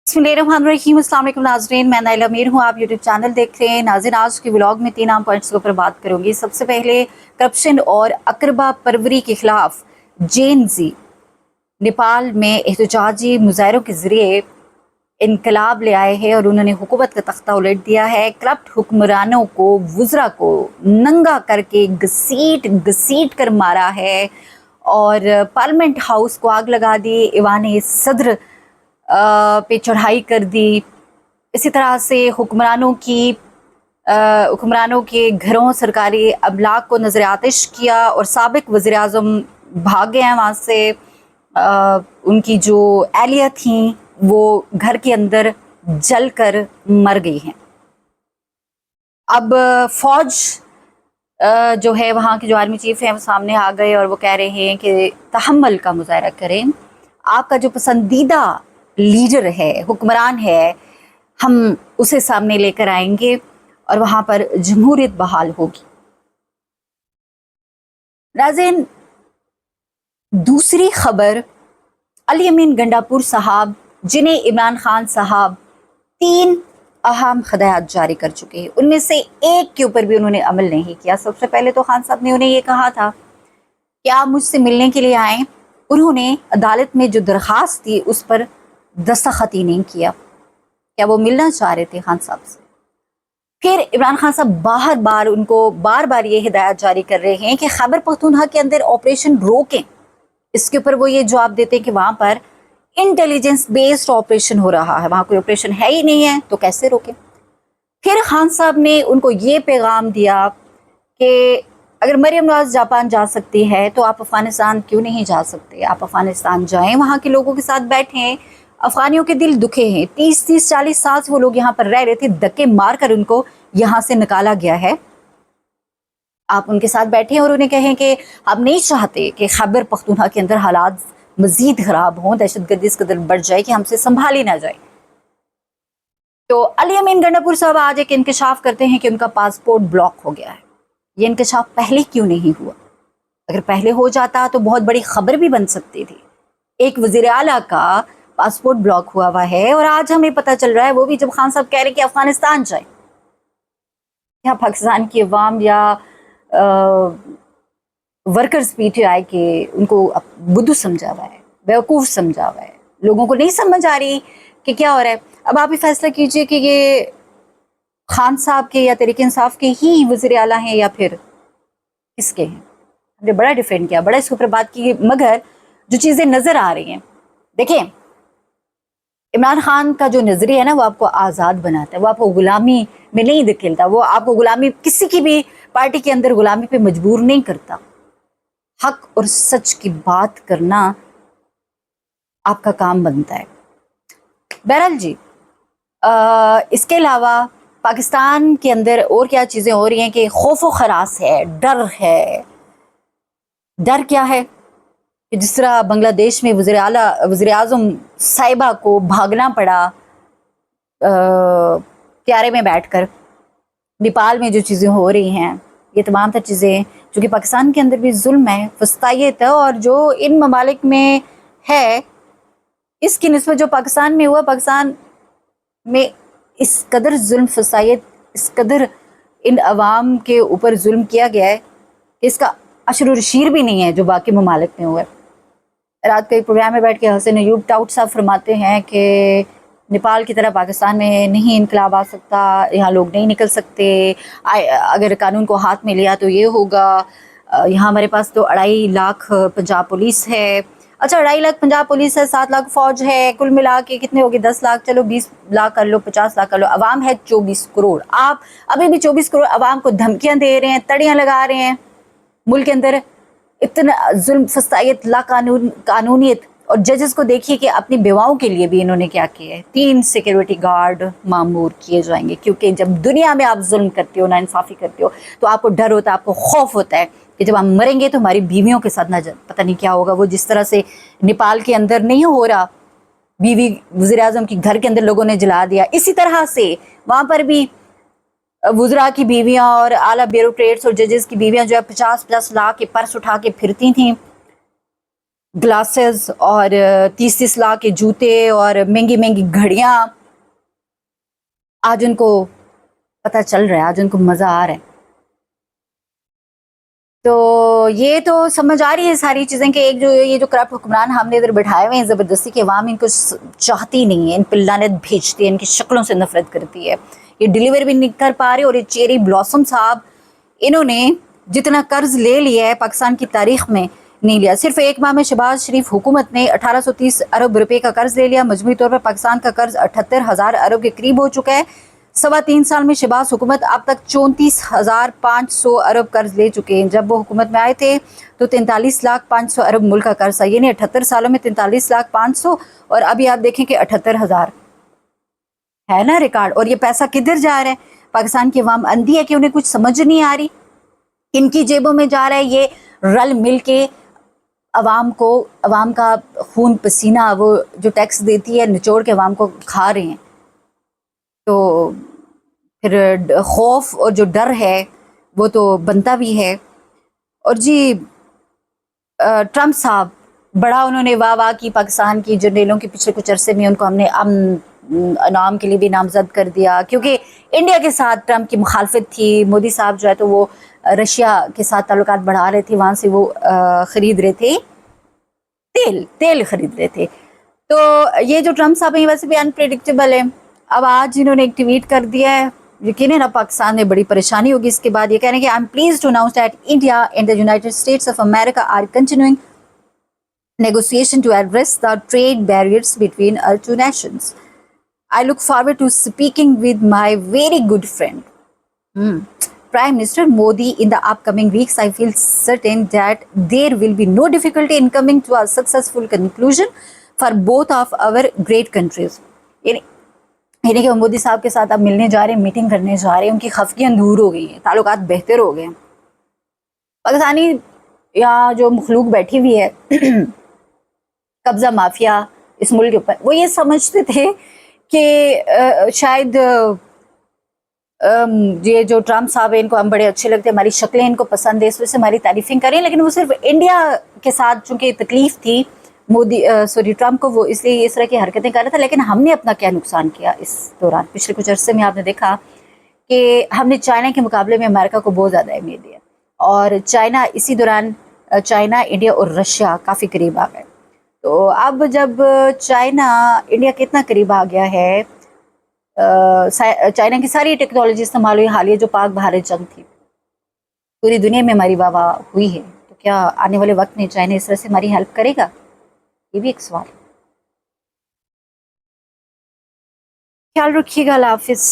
बिस्मिल्लाहिर्रहमानिर्रहीम। अस्सलाम वालेकुम नाज़रीन, मैं नाइला मीर हूँ। आप यूट्यूब चैनल देख रहे हैं। नाज़रीन, आज के व्लॉग में 3 अहम पॉइंट्स के ऊपर बात करूँगी। सबसे पहले करप्शन और अकरबा परवरी के खिलाफ जेएनजी नेपाल में एहतजाजी मुजाहरों के ज़रिए इनकलाब ले आए हैं और उन्होंने हुकूमत का तख्ता उलट दिया है। करप्ट हुक्मरानों को, वुज़रा को नंगा करके घसीट घसीट कर मारा है और पार्लियामेंट हाउस को आग लगा दी, ईवान सदर पे चढ़ाई कर दी। इसी तरह से हुक्मरानों के घरों, सरकारी अमलाक को नजर आतिश किया और साबिक वज़ीर आज़म भाग गए हैं वहाँ से। उनकी जो एहलिया थी वो घर के अंदर जल कर मर गई हैं। अब फौज जो है, वहाँ की जो आर्मी चीफ है, वो सामने आ गए और वो कह रहे हैं कि तहम्मुल का मुजाहरा करें। आपका जो पसंदीदा लीडर है, हुक्मरान है, हम उसे सामने लेकर आएंगे और वहाँ पर जमहूरियत बहाल होगी। नाज़रीन, दूसरी खबर, अली अमीन गंडापुर साहब, जिन्हें इमरान खान साहब 3 अहम हदायत जारी कर चुके हैं, उनमें से एक के ऊपर भी उन्होंने अमल नहीं किया। सबसे पहले तो खान साहब ने उन्हें ये कहा था कि आप मुझसे मिलने के लिए आएँ। उन्होंने अदालत में जो दरख्वास्त थी उस पर दस्तखत ही नहीं किया। क्या वो मिलना चाह रहे थे खान साहब से? फिर इमरान खान साहब बार बार ये हिदायत जारी कर रहे हैं कि खैबर पख्तूनख्वा के अंदर ऑपरेशन रोकें। इसके ऊपर वो ये जवाब देते हैं कि वहाँ पर इंटेलिजेंस बेस्ड ऑपरेशन हो रहा है, वहाँ कोई ऑपरेशन है ही नहीं है, तो कैसे रोकें? फिर खान साहब ने उनको ये पैगाम दिया कि अगर मरियम नवाज जापान जा सकती है तो आप अफगानिस्तान क्यों नहीं जा सकते? आप अफगानिस्तान जाएं, वहाँ के लोगों के साथ बैठें। अफगानियों के दिल दुखे हैं, 30-40 साल से वो लोग यहाँ पर रह रहे थे, धक्के मार कर उनको यहाँ से निकाला गया है। आप उनके साथ बैठें और उन्हें कहें कि हम नहीं चाहते कि खैबर पख्तूनख्वा के अंदर हालात मजीद खराब हों, दहशतगर्दी इस कदर बढ़ जाए कि हमसे संभाली ना जाए। तो अली अमीन गंडापुर साहब आज एक इंकशाफ करते हैं कि उनका पासपोर्ट ब्लॉक हो गया है। ये इंकशाफ पहले क्यों नहीं हुआ? अगर पहले हो जाता तो बहुत बड़ी खबर भी बन सकती थी। एक वजीर आला का पासपोर्ट ब्लॉक हुआ है और आज हमें पता चल रहा है, वो भी जब खान साहब कह रहे हैं कि अफगानिस्तान जाए। क्या पाकिस्तान की अवाम या वर्कर्स पीटीआई के उनको बुद्धू समझा हुआ है, बेवकूफ़ समझा हुआ है, लोगों को नहीं समझ आ रही कि क्या हो रहा है? अब आप ही फैसला कीजिए कि ये खान साहब के या तहरीक इंसाफ के ही वज़ीर आला हैं या फिर किसके हैं? हमने बड़ा डिफेंड किया, बड़ा इसके ऊपर बात की, मगर जो चीज़ें नज़र आ रही हैं, देखें, इमरान खान का जो नज़रिया है ना, वो आपको आज़ाद बनाता है, वो आपको गुलामी में नहीं धकेलता, वो आपको गुलामी, किसी की भी पार्टी के अंदर गुलामी पे मजबूर नहीं करता। हक और सच की बात करना आपका काम बनता है। बहरहाल जी, इसके अलावा पाकिस्तान के अंदर और क्या चीज़ें हो रही हैं कि खौफ व खरास है, डर है। डर क्या है कि जिस तरह बांग्लादेश में वज़ीर आज़म साहिबा को भागना पड़ा क्यारे में बैठकर, नेपाल में जो चीज़ें हो रही हैं, ये तमाम तर चीज़ें जो कि पाकिस्तान के अंदर भी जुल्म है, फस्तायत है, और जो इन ममालिक में है इसकी निस्बत जो पाकिस्तान में हुआ, पाकिस्तान में इस कदर जुल्म, फसायत, इस कदर इन अवाम के ऊपर जुल्म किया गया है कि इसका अशर और शीर भी नहीं है जो बाकी ममालिक में हुआ है। रात के एक प्रोग्राम में बैठ के हसन अयूब टाउट साहब फरमाते हैं कि नेपाल की तरह पाकिस्तान में नहीं इनकलाब आ सकता, यहाँ लोग नहीं निकल सकते, अगर कानून को हाथ में लिया तो ये होगा। यहाँ हमारे पास तो 2.5 लाख पंजाब पुलिस है। अच्छा, 2.5 लाख पंजाब पुलिस है, 7 लाख फौज है, कुल मिला के कितने हो गए? 10 लाख, चलो 20 लाख कर लो, 50 लाख कर लो, अवाम है 24 करोड़। आप अभी भी 24 करोड़ अवाम को धमकियाँ दे रहे हैं, तड़ियाँ लगा रहे हैं। मुल्क के अंदर इतना जुल्म, फसायत, ला कानूनियत, और जजेस को देखिए कि अपनी बेवाओं के लिए भी इन्होंने क्या किया है। 3 सिक्योरिटी गार्ड मामूर किए जाएंगे, क्योंकि जब दुनिया में आप जुल्म करते हो, नाइंसाफ़ी करते हो, तो आपको डर होता है, आपको खौफ होता है कि जब हम मरेंगे तो हमारी बीवियों के साथ ना पता नहीं क्या होगा। वो जिस तरह से नेपाल के अंदर नहीं हो रहा, बीवी वज़ीर आज़म की घर के अंदर लोगों ने जला दिया, इसी तरह से वहाँ पर भी वुज़रा की बीवियाँ और आला ब्यूरोक्रेट्स और जजेस की बीवियाँ जो है 50-50 लाख के पर्स उठा के फिरती थीं। ग्लासेस और 30-30 लाख के जूते और महंगी महंगी घड़ियां, आज उनको पता चल रहा है, आज उनको मजा आ रहा है। तो ये तो समझ आ रही है सारी चीजें कि एक जो ये जो करप्ट हुक्मरान हमने इधर बैठाए हुए हैं जबरदस्ती के, अवाम इनको चाहती नहीं है, इन पे लानत भेजती है, इनकी शक्लों से नफरत करती है। ये डिलीवर भी नहीं कर पा रहे। और ये चेरी ब्लॉसम साहब, इन्होंने जितना कर्ज ले लिया है पाकिस्तान की तारीख में नहीं लिया। सिर्फ एक माह में शहबाज शरीफ हुकूमत ने 1830 अरब रुपए का कर्ज ले लिया। मजमूई तौर पर पाकिस्तान का कर्ज 78,000 अरब के करीब हो चुका है। 3.25 साल में शहबाज हुकूमत अब तक 34,500 अरब कर्ज ले चुके हैं। जब वो हुकूमत में आए थे तो 43,500 अरब मुल्क का कर्ज था, यानी 78 सालों में 43,500, और अभी आप देखें कि 78,000 है ना रिकॉर्ड। और ये पैसा किधर जा रहा है? पाकिस्तान की अवाम अंधी है कि उन्हें कुछ समझ नहीं आ रही, इनकी जेबों में जा रहा है। ये रल मिल के अवाम को, अवाम का खून पसीना वो जो टैक्स देती है निचोड़ के अवाम को खा रहे हैं। तो फिर खौफ और जो डर है वो तो बनता भी है। और जी ट्रम्प साहब, बड़ा उन्होंने वाह की पाकिस्तान की जर्नलों के पिछले कुछ अरसे में, उनको हमने नाम के लिए भी नामजद कर दिया, क्योंकि इंडिया के साथ ट्रम्प की मुखालफत थी। मोदी साहब जो है तो वो रशिया के साथ ताल्लुकात बढ़ा रहे थे, वहाँ से वो ख़रीद रहे थे तेल खरीद रहे थे। तो ये जो ट्रम्प साहब हैं वैसे भी अनप्रेडिक्टेबल है। अब आज इन्होंने एक ट्वीट कर दिया है, यकीनन अब पाकिस्तान में बड़ी परेशानी होगी इसके बाद। ये कह रहे हैं कि I am pleased to announce that India and the United States of America are continuing negotiation to address the trade barriers between our two nations. I look forward to speaking with my very good friend, Prime Minister Modi, in the upcoming weeks. I feel certain that there will be no difficulty in coming to a successful conclusion for both of our great countries. यानी कि मोदी साहब के साथ अब मिलने जा रहे हैं, मीटिंग करने जा रहे हैं, उनकी खफगियाँ दूर हो गई हैं, ताल्लुकात बेहतर हो गए हैं। पाकिस्तानी यहाँ जो मखलूक बैठी हुई है कब्जा माफिया इस मुल्क के ऊपर, वो ये समझते थे कि शायद ये जो ट्रम्प साहब है इनको हम बड़े अच्छे लगते हैं, हमारी शक्लें इनको पसंद है, इस वजह से हमारी तारीफें करें। लेकिन वो सिर्फ इंडिया के साथ चूंकि तकलीफ थी ट्रम्प को, वो इसलिए इस तरह की हरकतें कर रहा था। लेकिन हमने अपना क्या नुकसान किया इस दौरान? पिछले कुछ अरसे में आपने देखा कि हमने चाइना के मुकाबले में अमेरिका को बहुत ज़्यादा अहमियत दिया, और चाइना इसी दौरान चाइना, इंडिया और रशिया काफ़ी करीब आ गए। तो अब जब चाइना इंडिया के इतना करीब आ गया है, चाइना की सारी टेक्नोलॉजी इस्तेमाल हुई, हालिया जो पाक भारत जंग थी, पूरी दुनिया में हमारी वाह वाह हुई है, तो क्या आने वाले वक्त में चाइना इस तरह से हमारी हेल्प करेगा? ये भी एक सवाल है। ख्याल रखिएगा, अल्लाह हाफिज़।